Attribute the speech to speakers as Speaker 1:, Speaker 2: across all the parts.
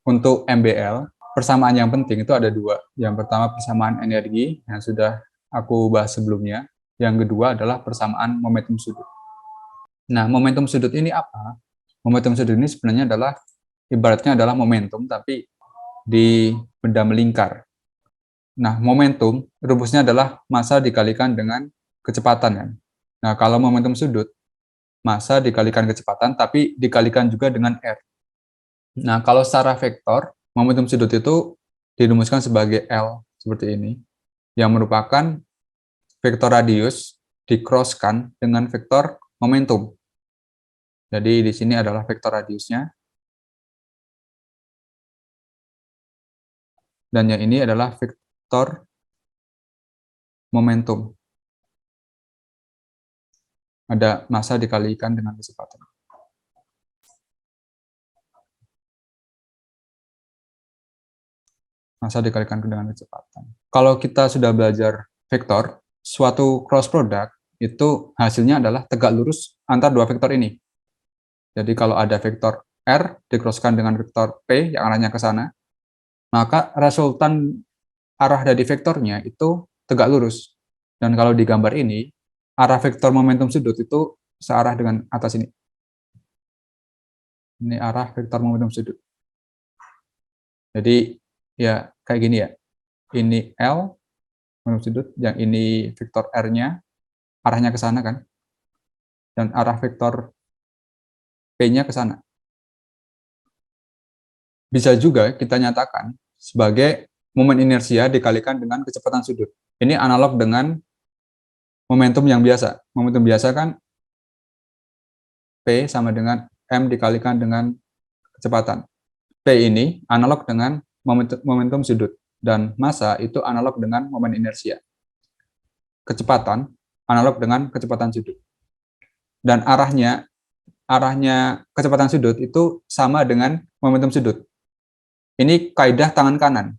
Speaker 1: untuk MBL, persamaan yang penting itu ada dua. Yang pertama persamaan energi yang sudah aku bahas sebelumnya. Yang kedua adalah persamaan momentum sudut. Nah, momentum sudut ini apa? Momentum sudut ini sebenarnya adalah, ibaratnya adalah momentum, tapi di benda melingkar. Nah, momentum, rumusnya adalah massa dikalikan dengan kecepatan. Kan? Nah, kalau momentum sudut, massa dikalikan kecepatan, tapi dikalikan juga dengan R. Nah, kalau secara vektor, momentum sudut itu dirumuskan sebagai L, seperti ini, yang merupakan vektor radius di-crosskan dengan vektor momentum. Jadi, di sini adalah vektor radiusnya, dan yang ini adalah vektor momentum. Ada massa dikalikan dengan kecepatan. Massa dikalikan dengan kecepatan. Kalau kita sudah belajar vektor, suatu cross product itu hasilnya adalah tegak lurus antar dua vektor ini. Jadi kalau ada vektor R di-crosskan dengan vektor P yang arahnya ke sana, maka resultan arah dari vektornya itu tegak lurus. Dan kalau di gambar ini, arah vektor momentum sudut itu searah dengan atas ini. Ini arah vektor momentum sudut. Jadi ya kayak gini ya. Ini L momentum sudut, yang ini vektor R-nya arahnya ke sana kan. Dan arah vektor P-nya ke sana. Bisa juga kita nyatakan sebagai momen inersia dikalikan dengan kecepatan sudut. Ini analog dengan momentum yang biasa. Momentum biasa kan P sama dengan M dikalikan dengan kecepatan. P ini analog dengan momentum sudut, dan massa itu analog dengan momen inersia. Kecepatan analog dengan kecepatan sudut. Dan arahnya kecepatan sudut itu sama dengan momentum sudut. Ini kaidah tangan kanan.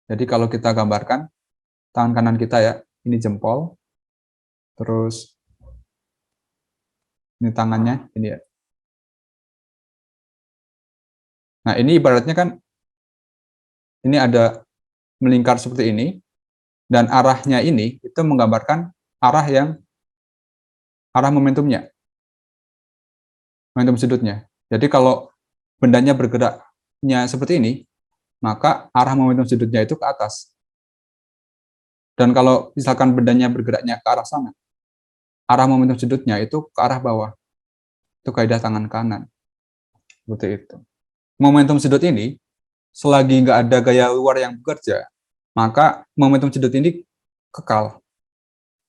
Speaker 1: Jadi kalau kita gambarkan tangan kanan kita ya, ini jempol, terus ini tangannya, ini ya. Nah, ini ibaratnya kan ini ada melingkar seperti ini, dan arahnya ini itu menggambarkan arah momentumnya, momentum sudutnya. Jadi kalau bendanya bergeraknya seperti ini, maka arah momentum sudutnya itu ke atas. Dan kalau misalkan bendanya bergeraknya ke arah sana, arah momentum sudutnya itu ke arah bawah. Itu kaidah tangan kanan. Seperti itu. Momentum sudut ini, selagi nggak ada gaya luar yang bekerja, maka momentum sudut ini kekal.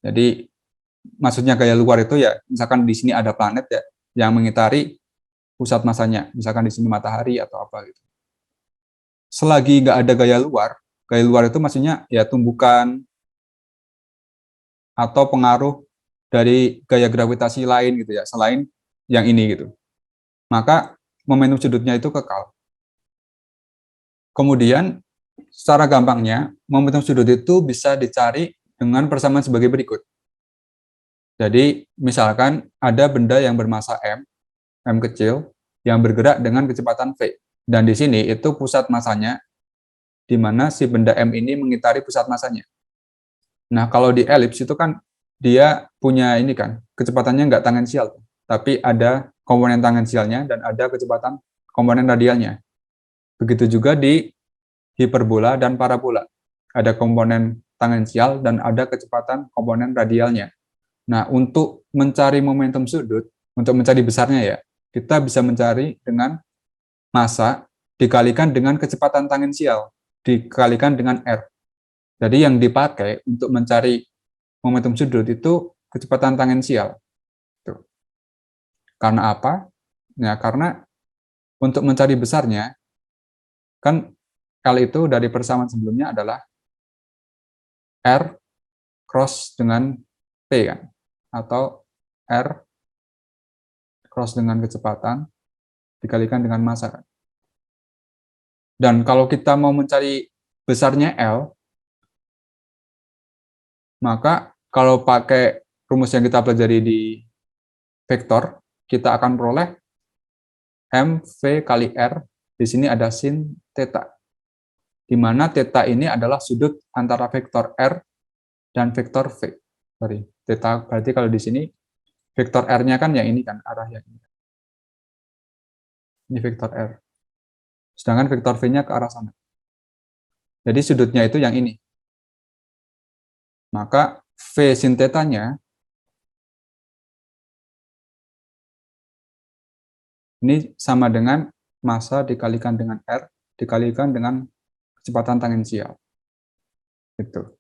Speaker 1: Jadi, maksudnya gaya luar itu ya, misalkan di sini ada planet ya, yang mengitari pusat massanya, misalkan di sini matahari atau apa gitu. Selagi nggak ada gaya luar itu maksudnya ya tumbukan atau pengaruh dari gaya gravitasi lain gitu ya, selain yang ini gitu. Maka momentum sudutnya itu kekal. Kemudian secara gampangnya momentum sudut itu bisa dicari dengan persamaan sebagai berikut. Jadi misalkan ada benda yang bermassa M kecil, yang bergerak dengan kecepatan V. Dan di sini itu pusat massanya, di mana si benda M ini mengitari pusat massanya. Nah, kalau di elips itu kan dia punya ini kan, kecepatannya nggak tangensial, tapi ada komponen tangensialnya dan ada kecepatan komponen radialnya. Begitu juga di hiperbola dan parabola. Ada komponen tangensial dan ada kecepatan komponen radialnya. Nah, untuk mencari momentum sudut, untuk mencari besarnya ya, kita bisa mencari dengan massa dikalikan dengan kecepatan tangensial, dikalikan dengan R. Jadi yang dipakai untuk mencari momentum sudut itu kecepatan tangensial. Tuh. Karena apa? Ya, karena untuk mencari besarnya, kan L itu dari persamaan sebelumnya adalah R cross dengan P kan, atau R cross dengan kecepatan dikalikan dengan massa kan. Dan kalau kita mau mencari besarnya L, maka kalau pakai rumus yang kita pelajari di vektor, kita akan peroleh mv kali R di sini ada sin theta, di mana theta ini adalah sudut antara vektor R dan vektor V. Sorry, theta berarti kalau di sini vektor R-nya kan yang ini kan, arah yang ini. Ini vektor R. Sedangkan vektor V-nya ke arah sana. Jadi sudutnya itu yang ini. Maka V sin theta-nya ini sama dengan massa dikalikan dengan R dikalikan dengan kecepatan tangensial. Gitu.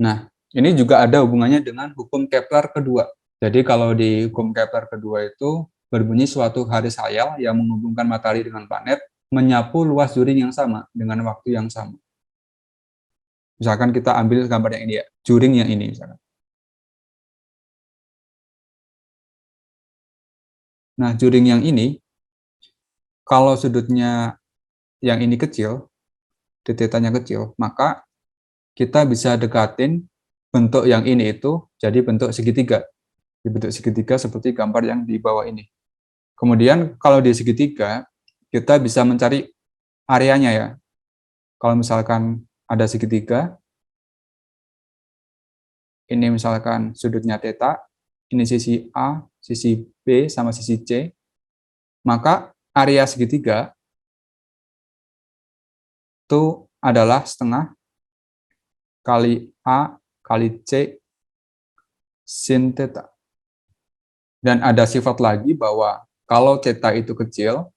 Speaker 1: Nah, ini juga ada hubungannya dengan hukum Kepler kedua. Jadi kalau di hukum Kepler kedua itu berbunyi suatu garis hayal yang menghubungkan matahari dengan planet menyapu luas juring yang sama dengan waktu yang sama. Misalkan kita ambil gambar yang ini ya, juring yang ini misalkan. Nah, juring yang ini, kalau sudutnya yang ini kecil, d-theta-nya kecil, maka kita bisa dekatin bentuk yang ini itu jadi bentuk segitiga. Di bentuk segitiga seperti gambar yang di bawah ini. Kemudian kalau di segitiga, kita bisa mencari areanya ya. Kalau misalkan ada segitiga, ini misalkan sudutnya theta, ini sisi A, sisi B, sama sisi C, maka area segitiga itu adalah setengah kali A kali C sin theta. Dan ada sifat lagi bahwa kalau theta itu kecil,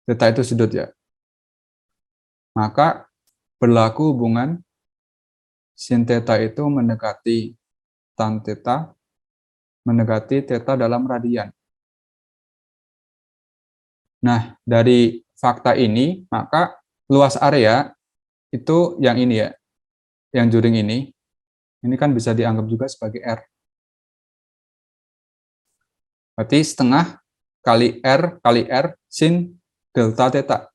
Speaker 1: theta itu sudut ya, maka berlaku hubungan sin theta itu mendekati tan theta, mendekati theta dalam radian. Nah, dari fakta ini, maka luas area itu yang ini ya, yang juring ini kan bisa dianggap juga sebagai R. Berarti setengah kali R sin delta theta,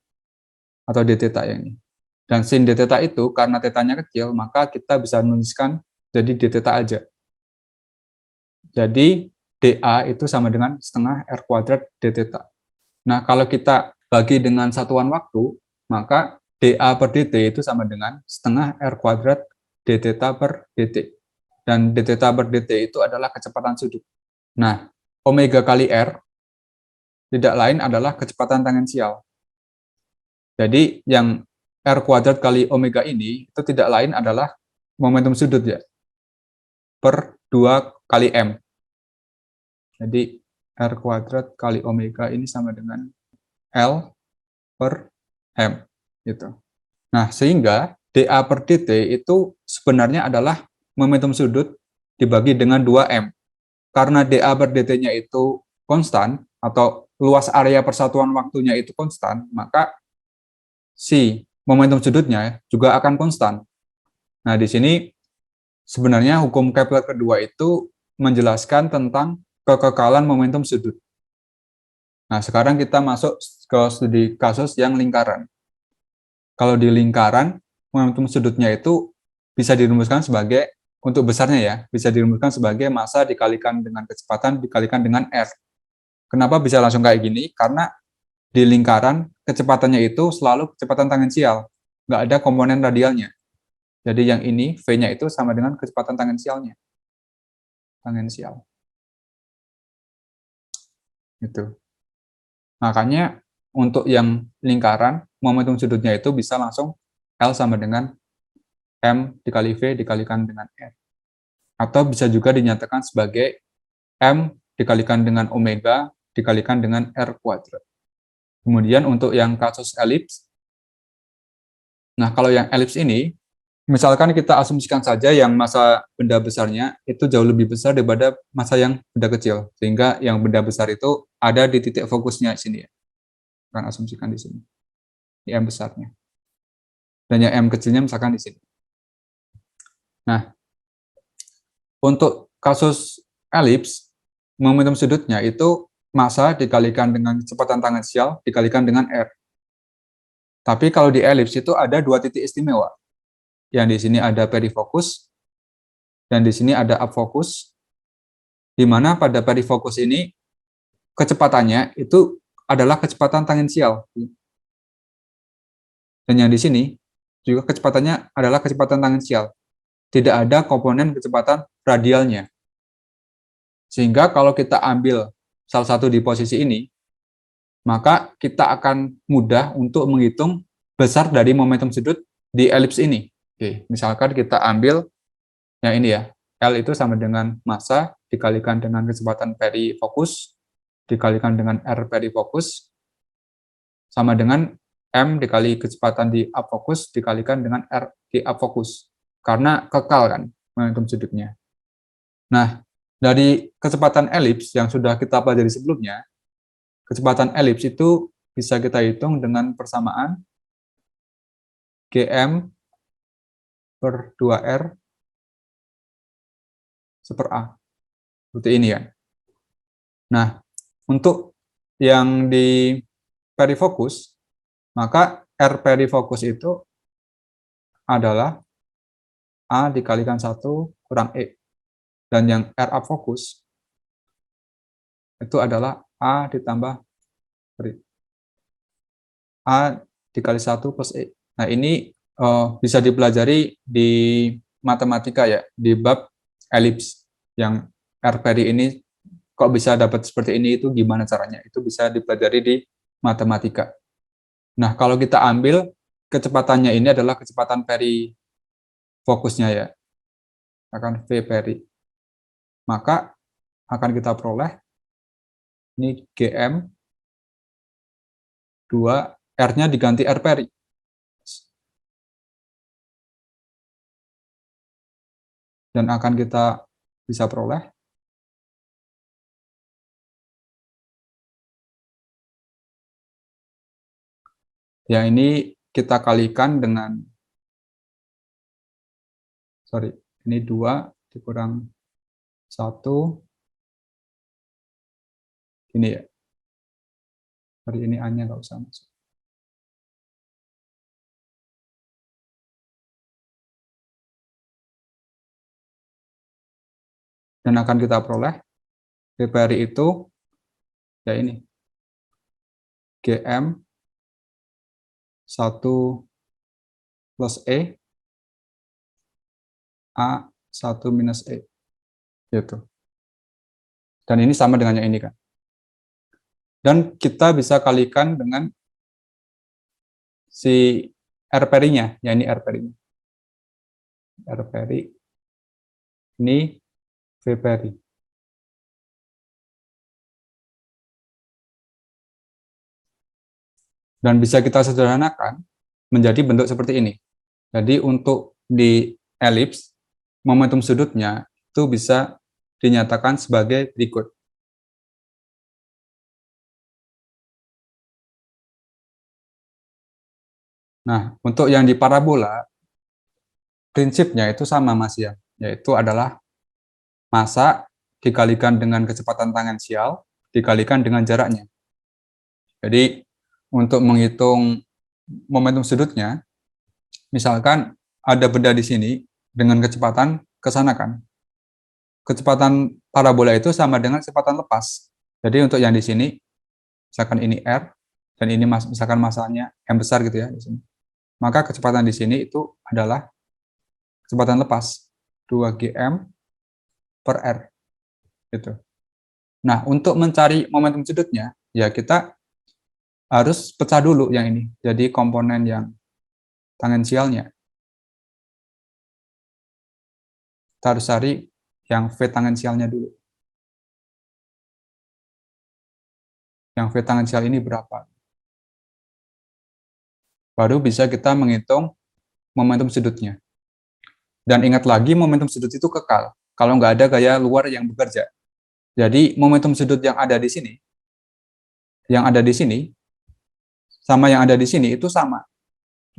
Speaker 1: atau d theta yang ini. Dan sin d theta itu, karena tetanya kecil, maka kita bisa menuliskan jadi d theta aja. Jadi, dA itu sama dengan setengah R kuadrat d theta. Nah, kalau kita bagi dengan satuan waktu, maka dA per dt itu sama dengan setengah R kuadrat d theta per dt. Dan d theta per dt itu adalah kecepatan sudut. Nah, omega kali R tidak lain adalah kecepatan tangensial. Jadi, yang R kuadrat kali omega ini itu tidak lain adalah momentum sudut ya, per 2 kali M. Jadi, R kuadrat kali omega ini sama dengan L per M. Gitu. Nah, sehingga dA per dt itu sebenarnya adalah momentum sudut dibagi dengan 2M. Karena dA per dt-nya itu konstan, atau luas area persatuan waktunya itu konstan, maka si momentum sudutnya juga akan konstan. Nah, di sini sebenarnya hukum Kepler kedua itu menjelaskan tentang kekekalan momentum sudut. Nah, sekarang kita masuk ke studi kasus yang lingkaran. Kalau di lingkaran, momentum sudutnya itu bisa dirumuskan sebagai, untuk besarnya ya, bisa dirumuskan sebagai massa dikalikan dengan kecepatan dikalikan dengan R. Kenapa bisa langsung kayak gini? Karena di lingkaran, kecepatannya itu selalu kecepatan tangensial. Nggak ada komponen radialnya. Jadi yang ini, V-nya itu sama dengan kecepatan tangensialnya. Tangensial. Gitu. Makanya untuk yang lingkaran, momentum sudutnya itu bisa langsung L sama dengan M dikali V dikalikan dengan R. Atau bisa juga dinyatakan sebagai M dikalikan dengan omega dikalikan dengan R kuadrat. Kemudian untuk yang kasus elips, nah kalau yang elips ini, misalkan kita asumsikan saja yang massa benda besarnya itu jauh lebih besar daripada massa yang benda kecil, sehingga yang benda besar itu ada di titik fokusnya di sini ya. Kan asumsikan di sini, di M besarnya. Dan yang M kecilnya misalkan di sini. Nah, untuk kasus elips, momentum sudutnya itu massa dikalikan dengan kecepatan tangensial dikalikan dengan R. Tapi kalau di elips itu ada dua titik istimewa. Yang di sini ada perifokus dan di sini ada apfokus. Di mana pada perifokus ini kecepatannya itu adalah kecepatan tangensial. Dan yang di sini juga kecepatannya adalah kecepatan tangensial. Tidak ada komponen kecepatan radialnya. Sehingga kalau kita ambil salah satu di posisi ini, maka kita akan mudah untuk menghitung besar dari momentum sudut di elips ini. Oke, misalkan kita ambil yang ini ya, L itu sama dengan massa dikalikan dengan kecepatan perifokus dikalikan dengan R perifokus sama dengan M dikali kecepatan di afokus dikalikan dengan R di afokus. Karena kekal kan momentum sudutnya. Nah, dari kecepatan elips yang sudah kita pelajari sebelumnya, kecepatan elips itu bisa kita hitung dengan persamaan Gm per 2R seper A. Seperti ini ya. Nah, untuk yang di perifokus, maka R perifokus itu adalah A dikalikan 1 kurang E. Dan yang R afokus itu adalah A ditambah A dikali 1 plus E. Nah, ini bisa dipelajari di matematika ya, di bab elips. Yang R peri ini kok bisa dapat seperti ini, itu gimana caranya? Itu bisa dipelajari di matematika. Nah, kalau kita ambil kecepatannya ini adalah kecepatan peri fokusnya ya, akan V peri. Maka akan kita peroleh ini Gm 2, R-nya diganti R peri. Dan akan kita bisa peroleh ya, ini kita kalikan dengan ini 2 dikurang 1 ini ya. Ini A-nya nggak usah masuk. Dan akan kita peroleh V peri itu ya ini Gm 1 plus E A 1 minus E gitu. Dan ini sama dengan yang ini kan. Dan kita bisa kalikan dengan si R perinya, ya ini R perinya. R peri ini V peri. Dan bisa kita sederhanakan menjadi bentuk seperti ini. Jadi untuk di elips, momentum sudutnya itu bisa dinyatakan sebagai berikut. Nah, untuk yang di parabola, prinsipnya itu sama Mas ya, yaitu adalah massa dikalikan dengan kecepatan tangensial dikalikan dengan jaraknya. Jadi untuk menghitung momentum sudutnya, misalkan ada benda di sini dengan kecepatan ke sana kan. Kecepatan parabola itu sama dengan kecepatan lepas. Jadi untuk yang di sini, misalkan ini R, dan ini misalkan massanya M besar gitu ya di sini. Maka kecepatan di sini itu adalah kecepatan lepas 2Gm per R. Gitu. Nah, untuk mencari momentum sudutnya, ya kita harus pecah dulu yang ini. Jadi komponen yang tangensialnya. Kita harus cari yang V tangensialnya dulu. Yang V tangensial ini berapa? Baru bisa kita menghitung momentum sudutnya. Dan ingat lagi, momentum sudut itu kekal. Kalau nggak ada gaya luar yang bekerja. Jadi momentum sudut yang ada di sini, sama yang ada di sini itu sama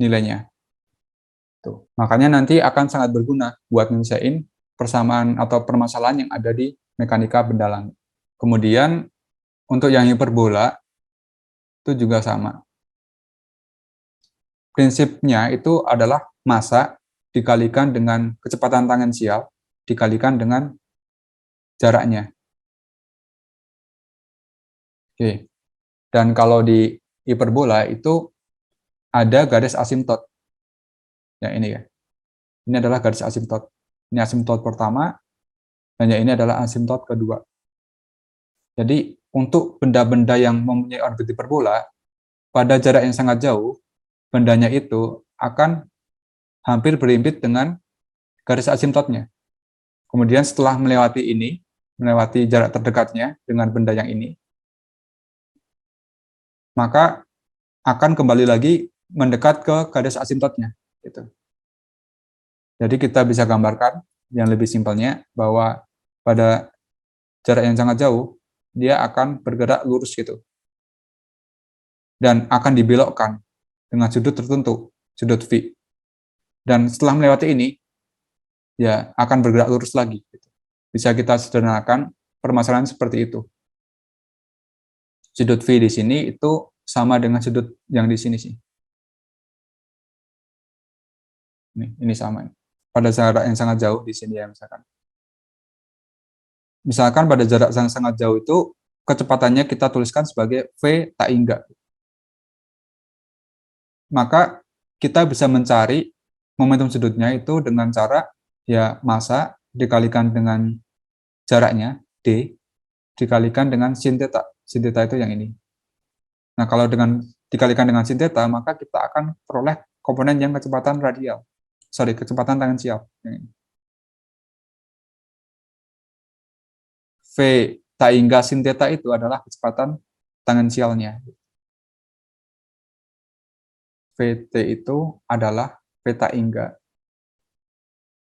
Speaker 1: nilainya. Tuh. Makanya nanti akan sangat berguna buat nyelesain persamaan atau permasalahan yang ada di mekanika benda langit. Kemudian untuk yang hiperbola itu juga sama. Prinsipnya itu adalah massa dikalikan dengan kecepatan tangensial dikalikan dengan jaraknya. Oke. Dan kalau di hiperbola itu ada garis asimtot. Ya ini ya. Ini adalah garis asimtot. Ini asimtot pertama, dan yang ini adalah asimtot kedua. Jadi untuk benda-benda yang mempunyai orbit hiperbola, pada jarak yang sangat jauh, bendanya itu akan hampir berimpit dengan garis asimtotnya. Kemudian setelah melewati ini, melewati jarak terdekatnya dengan benda yang ini, maka akan kembali lagi mendekat ke garis asimtotnya. Gitu. Jadi kita bisa gambarkan yang lebih simpelnya bahwa pada jarak yang sangat jauh, dia akan bergerak lurus gitu. Dan akan dibelokkan dengan sudut tertentu, sudut V. Dan setelah melewati ini, ya akan bergerak lurus lagi. Gitu. Bisa kita sederhanakan permasalahan seperti itu. Sudut V di sini itu sama dengan sudut yang di sini sih. Ini sama. Pada jarak yang sangat jauh di sini ya misalkan. Misalkan pada jarak yang sangat jauh itu kecepatannya kita tuliskan sebagai V tak hingga. Maka kita bisa mencari momentum sudutnya itu dengan cara ya massa dikalikan dengan jaraknya D dikalikan dengan sin theta. Sin theta itu yang ini. Nah, kalau dengan dikalikan dengan sin theta, maka kita akan peroleh komponen yang kecepatan radial. Sorry, kecepatan tangensial. V tak hingga sin theta itu adalah kecepatan tangensialnya. Vt itu adalah V tak hingga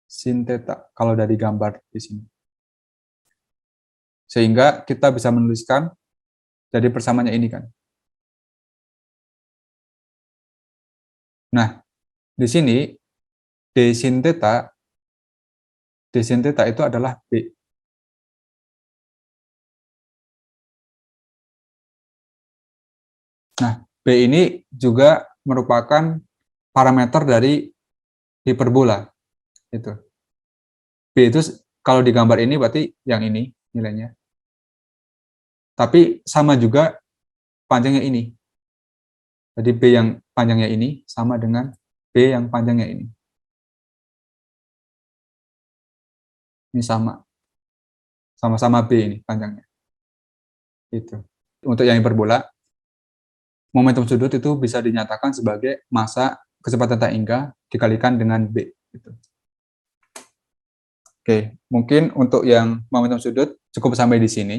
Speaker 1: sin theta kalau dari gambar di sini. Sehingga kita bisa menuliskan jadi persamaannya ini kan. Nah, di sini D sin theta itu adalah B. Nah, B ini juga merupakan parameter dari hiperbola. Itu. B itu kalau di gambar ini berarti yang ini nilainya. Tapi sama juga panjangnya ini. Jadi B yang panjangnya ini sama dengan B yang panjangnya ini. Ini sama. Sama-sama B ini panjangnya. Itu. Untuk yang hiperbola, momentum sudut itu bisa dinyatakan sebagai massa kecepatan tak hingga dikalikan dengan B. Gitu. Oke, mungkin untuk yang momentum sudut cukup sampai di sini.